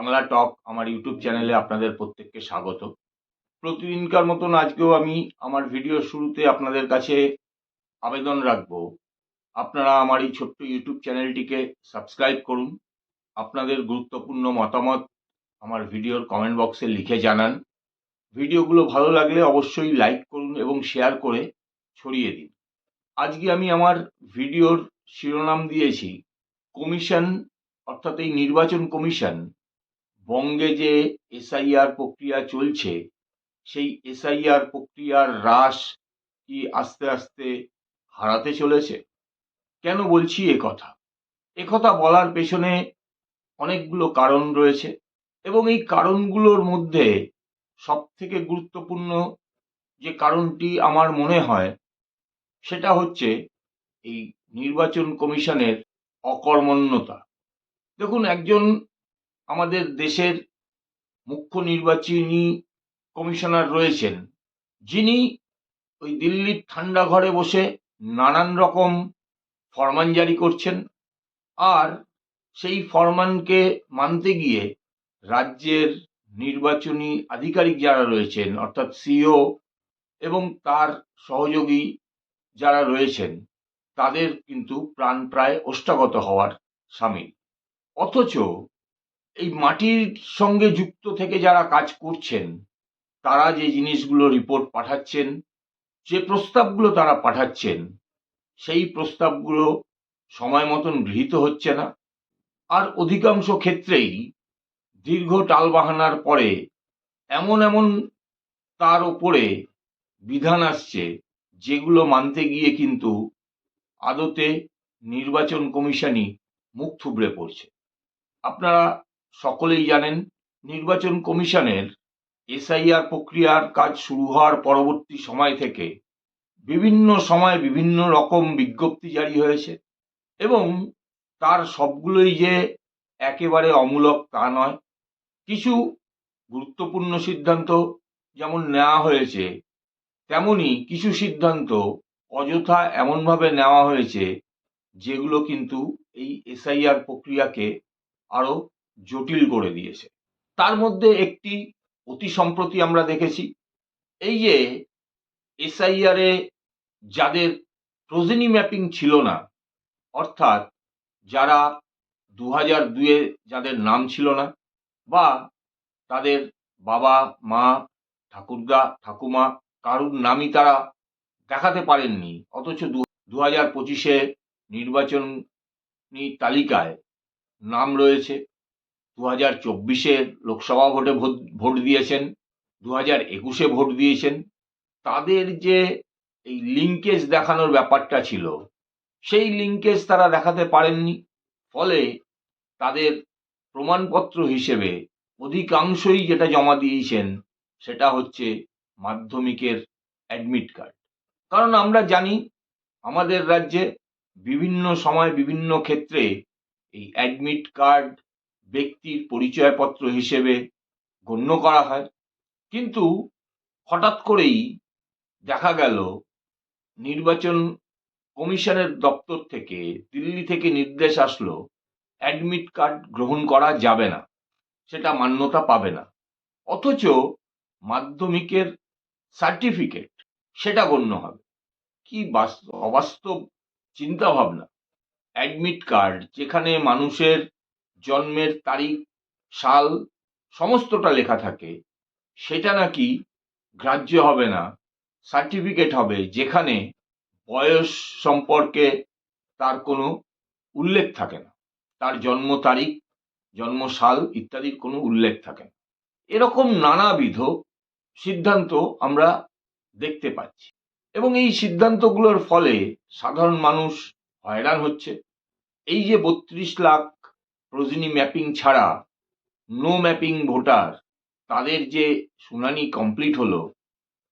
বাংলা টক আমার ইউটিউব চ্যানেলে আপনাদের প্রত্যেককে স্বাগত। প্রতিদিনকার মতন আজকেও আমি আমার ভিডিওর শুরুতে আপনাদের কাছে আবেদন রাখব, আপনারা আমার এই ছোট্ট ইউটিউব চ্যানেলটিকে সাবস্ক্রাইব করুন। আপনাদের গুরুত্বপূর্ণ মতামত আমার ভিডিওর কমেন্ট বক্সে লিখে জানান। ভিডিওগুলো ভালো লাগলে অবশ্যই লাইক করুন এবং শেয়ার করে ছড়িয়ে দিন। আজকে আমি আমার ভিডিওর শিরোনাম দিয়েছি কমিশন, অর্থাৎ এই নির্বাচন কমিশন বঙ্গে যে এসআইআর প্রক্রিয়া চলছে, সেই এসআইআর প্রক্রিয়ার হ্রাস কি আস্তে আস্তে হারাতে চলেছে? কেন বলছি একথা বলার পেছনে অনেকগুলো কারণ রয়েছে, এবং এই কারণগুলোর মধ্যে সব থেকে গুরুত্বপূর্ণ যে কারণটি আমার মনে হয় সেটা হচ্ছে এই নির্বাচন কমিশনের অকর্মণ্যতা। দেখুন, একজন আমাদের দেশের মুখ্য নির্বাচনী কমিশনার রয়েছেন, যিনি ওই দিল্লির ঠান্ডা ঘরে বসে নানান রকম ফরমান জারি করছেন, আর সেই ফরমানকে মানতে গিয়ে রাজ্যের নির্বাচনী আধিকারিক যারা রয়েছেন, অর্থাৎ সিও এবং তার সহযোগী যারা রয়েছেন, তাদের কিন্তু প্রাণ প্রায় ওষ্ঠাগত হওয়ার সামিল। অথচ এই মাটির সঙ্গে যুক্ত থেকে যারা কাজ করছেন, তারা যে জিনিসগুলো রিপোর্ট পাঠাচ্ছেন, যে প্রস্তাবগুলো তারা পাঠাচ্ছেন, সেই প্রস্তাবগুলো সময় মতন গৃহীত হচ্ছে না। আর অধিকাংশ ক্ষেত্রেই দীর্ঘ টালবাহানার পরে এমন এমন তার ওপরে বিধান আসছে, যেগুলো মানতে গিয়ে কিন্তু আদতে নির্বাচন কমিশনই মুখ থুবড়ে পড়ছে। আপনারা সকলেই জানেন, নির্বাচন কমিশনের এসআইআর প্রক্রিয়ার কাজ শুরু হওয়ার পরবর্তী সময় থেকে বিভিন্ন সময় বিভিন্ন রকম বিজ্ঞপ্তি জারি হয়েছে, এবং তার সবগুলোই যে একেবারে অমূলক তা নয়। কিছু গুরুত্বপূর্ণ সিদ্ধান্ত যেমন নেওয়া হয়েছে, তেমনি কিছু সিদ্ধান্ত অযথা এমনভাবে নেওয়া হয়েছে যেগুলো কিন্তু এই এসআইআর প্রক্রিয়াকে আরো জটিল করে দিয়েছে। তার মধ্যে একটি অতি সম্প্রতি আমরা দেখেছি, এই যে এসআইআর এ যাদের প্রোজেনি ম্যাপিং ছিল না, অর্থাৎ যারা 2002-এ যাদের নাম ছিল না, বা তাদের বাবা মা ঠাকুরদা ঠাকুমা কারুর নামই তারা দেখাতে পারেননি, অথচ 2025-এ নির্বাচনী তালিকায় নাম রয়েছে, 2024-এ লোকসভা ভোটে ভোট দিয়েছেন, 2021-এ ভোট দিয়েছেন, তাদের যে এই লিঙ্কেজ দেখানোর ব্যাপারটা ছিল, সেই লিঙ্কেজ তারা দেখাতে পারেননি। ফলে তাদের প্রমাণপত্র হিসেবে অধিকাংশই যেটা জমা দিয়েছেন সেটা হচ্ছে মাধ্যমিকের অ্যাডমিট কার্ড। কারণ আমরা জানি, আমাদের রাজ্যে বিভিন্ন সময় বিভিন্ন ক্ষেত্রে এই অ্যাডমিট কার্ড ব্যক্তির পরিচয়পত্র হিসেবে গণ্য করা হয়। কিন্তু হঠাৎ করেই দেখা গেল নির্বাচন কমিশনের দপ্তর থেকে, দিল্লি থেকে নির্দেশ আসলো, অ্যাডমিট কার্ড গ্রহণ করা যাবে না, সেটা মান্যতা পাবে না। অথচ মাধ্যমিকের সার্টিফিকেট সেটা গণ্য হবে। কি অবাস্তব চিন্তা ভাবনা! অ্যাডমিট কার্ড, যেখানে মানুষের জন্মের তারিখ, সাল সমস্তটা লেখা থাকে, সেটা নাকি গ্রাহ্য হবে না। সার্টিফিকেট হবে যেখানে বয়স সম্পর্কে তার কোনো উল্লেখ থাকে না, তার জন্ম তারিখ, জন্ম সাল ইত্যাদির কোনো উল্লেখ থাকে না। এরকম নানাবিধ সিদ্ধান্ত আমরা দেখতে পাচ্ছি, এবং এই সিদ্ধান্তগুলোর ফলে সাধারণ মানুষ হয়রান হচ্ছে। এই যে 32 লাখ প্রোজেনি ম্যাপিং ছাড়া নো ম্যাপিং ভোটার, তাদের যে শুনানি কমপ্লিট হলো,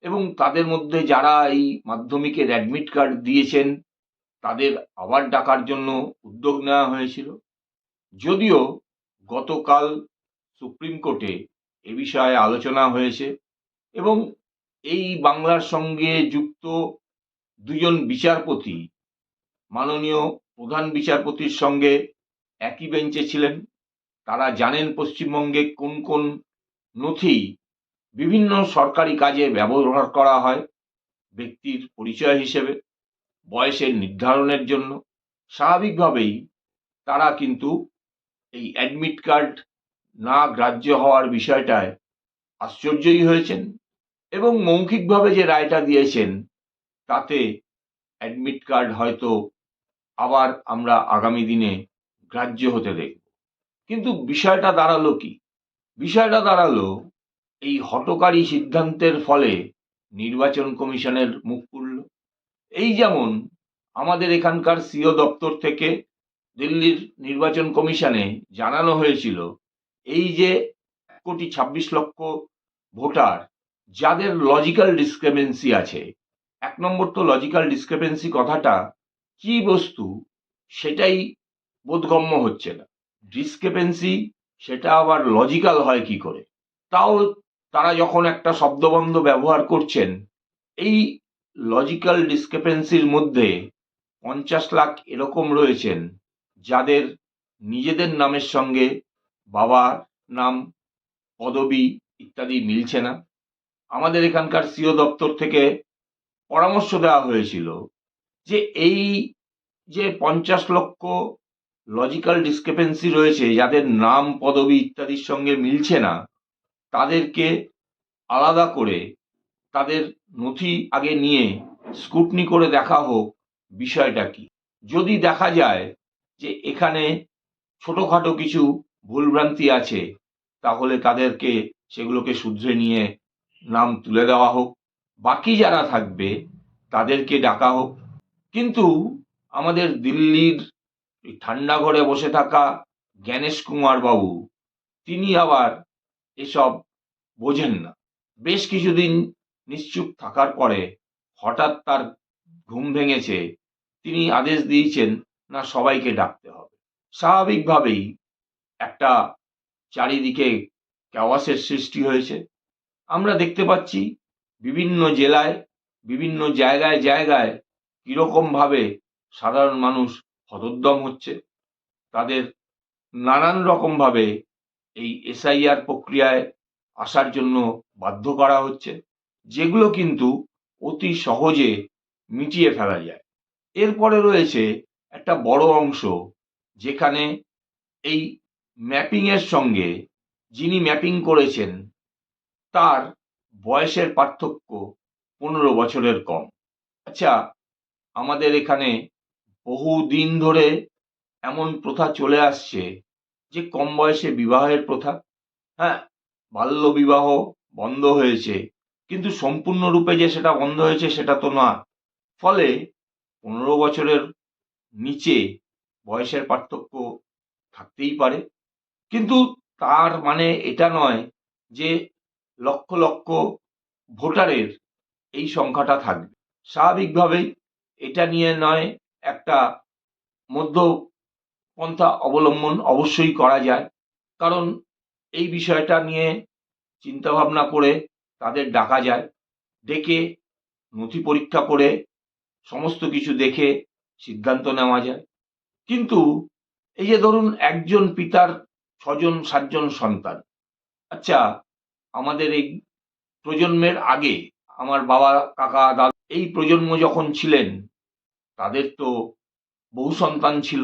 এবং তাদের মধ্যে যারা এই মাধ্যমিকের অ্যাডমিট কার্ড দিয়েছেন, তাদের আবার ডাকার জন্য উদ্যোগ নেওয়া হয়েছিল। যদিও গতকাল সুপ্রিম কোর্টে এ বিষয়ে আলোচনা হয়েছে, এবং এই বাংলার সঙ্গে যুক্ত দুজন বিচারপতি মাননীয় প্রধান বিচারপতির সঙ্গে একই বেঞ্চে ছিলেন, তারা জানেন পশ্চিমবঙ্গে কোন কোন নথি বিভিন্ন সরকারি কাজে ব্যবহার করা হয় ব্যক্তির পরিচয় হিসেবে, বয়সের নির্ধারণের জন্য। স্বাভাবিকভাবেই তারা কিন্তু এই অ্যাডমিট কার্ড না গ্রাহ্য হওয়ার বিষয়টায় আশ্চর্যই হয়েছেন এবং মৌখিকভাবে যে রায়টা দিয়েছেন তাতে অ্যাডমিট কার্ড হয়তো আবার আমরা আগামী দিনে গ্রাহ্য হতে দেখব। কিন্তু বিষয়টা দাঁড়ালো কি? বিষয়টা দাঁড়ালো এই হঠকারী সিদ্ধান্তের ফলে নির্বাচন কমিশনের মুখ পুড়ল। এই যেমন আমাদের এখানকার সিও দপ্তর থেকে দিল্লির নির্বাচন কমিশনে জানানো হয়েছিল এই যে 1,26,00,000 ভোটার যাদের লজিক্যাল ডিসক্রিপেন্সি আছে। 1 নম্বর তো লজিক্যাল ডিসক্রিপেন্সি কথাটা কি বস্তু সেটাই বোধগম্য হচ্ছে না। ডিসক্রিপেন্সি সেটা আবার লজিক্যাল হয় কি করে? তাও তারা যখন একটা শব্দবন্ধ ব্যবহার করছেন, এই লজিক্যাল ডিসক্রিপেন্সির মধ্যে 50 লাখ এরকম রয়েছেন যাদের নিজেদের নামের সঙ্গে বাবার নাম, পদবি ইত্যাদি মিলছে না। আমাদের এখানকার সিও দপ্তর থেকে পরামর্শ দেওয়া হয়েছিল যে এই যে 50 লক্ষ লজিক্যাল ডিসক্রিপেন্সি রয়েছে যাদের নাম, পদবি ইত্যাদির সঙ্গে মিলছে না, তাদেরকে আলাদা করে তাদের নথি আগে নিয়ে স্ক্রুটনি করে দেখা হোক বিষয়টা কি। যদি দেখা যায় যে এখানে ছোটখাটো কিছু ভুলভ্রান্তি আছে, তাহলে তাদেরকে সেগুলোকে শুধরে নিয়ে নাম তুলে দেওয়া হোক। বাকি যারা থাকবে তাদেরকে ডাকা হোক। কিন্তু আমাদের দিল্লির এই ঠান্ডা ঘরে বসে থাকা জ্ঞানেশ কুমার বাবু তিনি আবার এসব বোঝেন না। বেশ কিছুদিন নিশ্চুপ থাকার পরে হঠাৎ তার ঘুম ভেঙেছে। তিনি আদেশ দিয়েছেন না সবাইকে ডাকতে হবে। স্বাভাবিকভাবেই একটা চারিদিকে ক্যাওয়াসের সৃষ্টি হয়েছে। আমরা দেখতে পাচ্ছি বিভিন্ন জেলায়, বিভিন্ন জায়গায় জায়গায় কীরকমভাবে সাধারণ মানুষ হতোদ্যম হচ্ছে। তাদের নানান রকমভাবে এই এসআইআর প্রক্রিয়ায় আসার জন্য বাধ্য করা হচ্ছে, যেগুলো কিন্তু অতি সহজে মিটিয়ে ফেলা যায়। এরপরে রয়েছে একটা বড় অংশ যেখানে এই ম্যাপিংয়ের সঙ্গে যিনি ম্যাপিং করেছেন তার বয়সের পার্থক্য 15 বছরের কম। আচ্ছা, আমাদের এখানে বহুদিন ধরে এমন প্রথা চলে আসছে যে কম বয়সে বিবাহের প্রথা। হ্যাঁ, বাল্য বিবাহ বন্ধ হয়েছে, কিন্তু সম্পূর্ণরূপে যে সেটা বন্ধ হয়েছে সেটা তো না। ফলে 15 বছরের নিচে বয়সের পার্থক্য থাকতেই পারে, কিন্তু তার মানে এটা নয় যে লক্ষ লক্ষ ভোটারের এই সংখ্যাটা থাকবে। স্বাভাবিকভাবেই এটা নিয়ে নয় একটা মধ্যপন্থা অবলম্বন অবশ্যই করা যায়, কারণ এই বিষয়টা নিয়ে চিন্তাভাবনা করে তাদের ডাকা যায়, ডেকে নথি পরীক্ষা করে সমস্ত কিছু দেখে সিদ্ধান্ত নেওয়া যায়। কিন্তু এই যে ধরুন একজন পিতার 6জন 7জন সন্তান, আচ্ছা আমাদের এই প্রজন্মের আগে আমার বাবা, কাকা, দাদা এই প্রজন্ম যখন ছিলেন তাদের তো বহু সন্তান ছিল।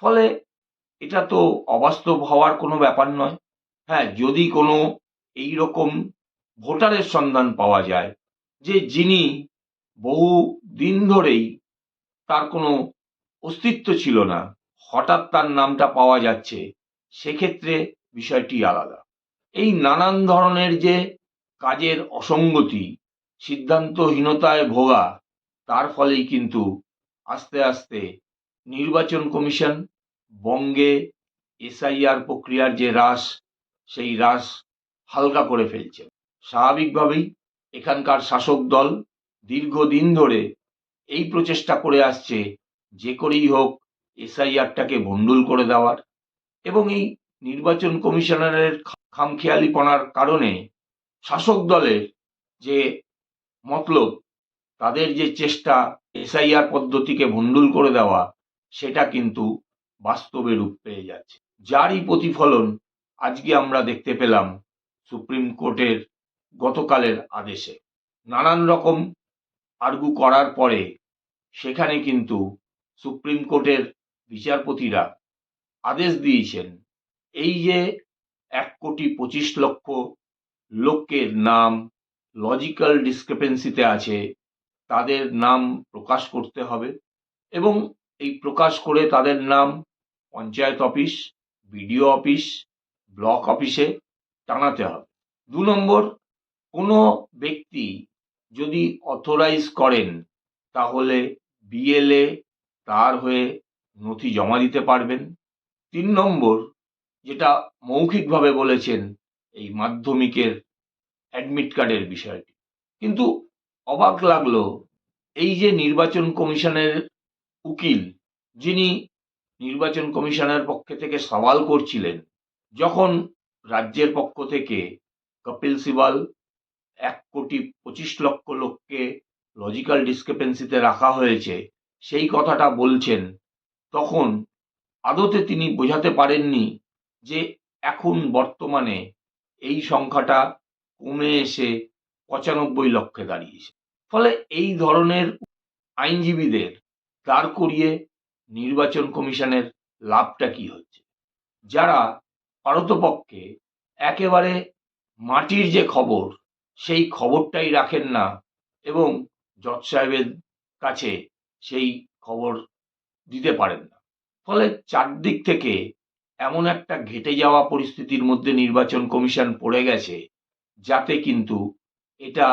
ফলে এটা তো অবাস্তব হওয়ার কোনো ব্যাপার নয়। হ্যাঁ, যদি কোনো এইরকম ভোটারের সন্ধান পাওয়া যায় যে যিনি বহু দিন ধরেই তার কোনো অস্তিত্ব ছিল না, হঠাৎ তার নামটা পাওয়া যাচ্ছে, সেক্ষেত্রে বিষয়টি আলাদা। এই নানান ধরনের যে কাজের অসঙ্গতি, সিদ্ধান্তহীনতায় ভোগা, তার ফলেই কিন্তু আস্তে আস্তে নির্বাচন কমিশন বঙ্গে এসআইআর প্রক্রিয়ার যে হ্রাস, সেই হ্রাস হালকা করে ফেলছে। স্বাভাবিকভাবেই এখানকার শাসক দল দীর্ঘদিন ধরে এই প্রচেষ্টা করে আসছে যে করেই হোক এসআইআরটাকে ভণ্ডুল করে দেওয়ার, এবং এই নির্বাচন কমিশনারের খামখেয়ালিপনার কারণে শাসক দলের যে মতলব, তাদের যে চেষ্টা এসআইআর পদ্ধতিকে ভণ্ডুল করে দেওয়া, সেটা কিন্তু বাস্তবে রূপ পেয়ে যাচ্ছে। যারই প্রতিফলন আজকে আমরা দেখতে পেলাম সুপ্রিম কোর্টের গতকালের আদেশে। নানান রকম আর্গু করার পরে সেখানে কিন্তু সুপ্রিম কোর্টের বিচারপতিরা আদেশ দিয়েছেন, এই যে 1,25,00,000 লোকের নাম লজিক্যাল ডিসক্রিপেন্সিতে আছে, তাদের নাম প্রকাশ করতে হবে এবং এই প্রকাশ করে তাদের নাম panchayat office, BDO office, block অফিসে টানাতে হবে। 2 নম্বর, কোনো ব্যক্তি যদি অথরাইজ করেন তাহলে বিএলএ তার হয়ে নথি জমা দিতে পারবেন। 3 নম্বর, যেটা মৌখিকভাবে বলেছেন এই মাধ্যমিকের অ্যাডমিট কার্ডের বিষয়টি। কিন্তু অবাক লাগলো, এই যে নির্বাচন কমিশনের উকিল, যিনি নির্বাচন কমিশনের পক্ষে থেকে সওয়াল করছিলেন, যখন রাজ্যের পক্ষ থেকে কপিল সিবাল 1,25,00,000 লোককে লজিক্যাল ডিসক্রিপেন্সিতে রাখা হয়েছে সেই কথাটা বলছেন, তখন আদতে তিনি বোঝাতে পারেননি যে এখন বর্তমানে এই সংখ্যাটা কমে এসে 95 লক্ষে দাঁড়িয়েছে। ফলে এই ধরনের আইনজীবীদের দাঁড় করিয়ে নির্বাচন কমিশনের লাভটা কি হচ্ছে? যারা পারতপক্ষে একেবারে মাটির যে খবর সেই খবরটাই রাখেন না এবং জজ সাহেবের কাছে সেই খবর দিতে পারেন না। ফলে চারদিক থেকে এমন একটা ঘেঁটে যাওয়া পরিস্থিতির মধ্যে নির্বাচন কমিশন পড়ে গেছে, যাতে কিন্তু এটা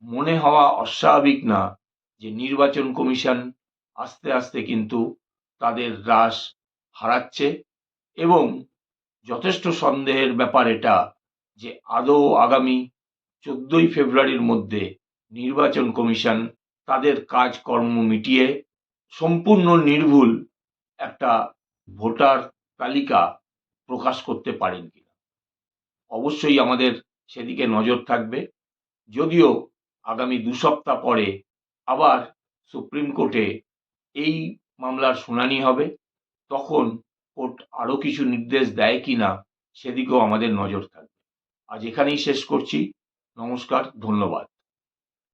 মনে হওয়া অস্বাভাবিক না যে নির্বাচন কমিশন আস্তে আস্তে কিন্তু তাদের রাশ হারাচ্ছে। এবং যথেষ্ট সন্দেহের ব্যাপার এটা যে আদৌ আগামী 14ই ফেব্রুয়ারির মধ্যে নির্বাচন কমিশন তাদের কাজকর্ম মিটিয়ে সম্পূর্ণ নির্ভুল একটা ভোটার তালিকা প্রকাশ করতে পারেন কিনা। অবশ্যই আমাদের সেদিকে নজর থাকবে। যদিও আগামী 2 সপ্তাহ পরে আবার সুপ্রিম কোর্টে এই মামলার শুনানি হবে, তখন কোর্ট আরও কিছু নির্দেশ দেয় কিনা সেদিকেও আমাদের নজর থাকবে। আজ এখানেই শেষ করছি। নমস্কার, ধন্যবাদ।